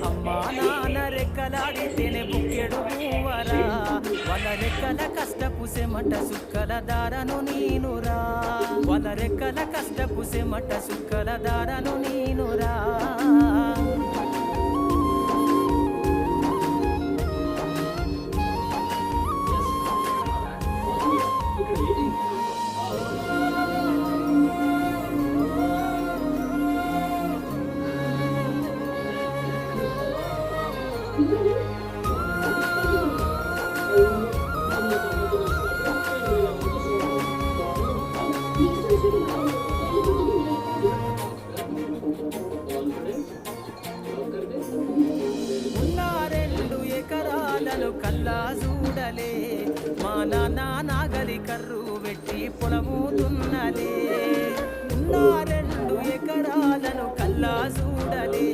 అమ్మా నాన్న రెక్కలాడితేనే బుక్కెడు పువ్వరా వాళ్ళ రెక్కల కష్టపు సెమట సుక్కల దారను నీనురా వాళ్ళ రెక్కల కష్టపు సెమట సుక్కల దారను నీనురా కల్లా చూడలే మా నాన్న నాగలి కర్రు పెట్టి పొలము దున్నలే ఉన్న 2 ఎకరాలను కల్లా చూడలే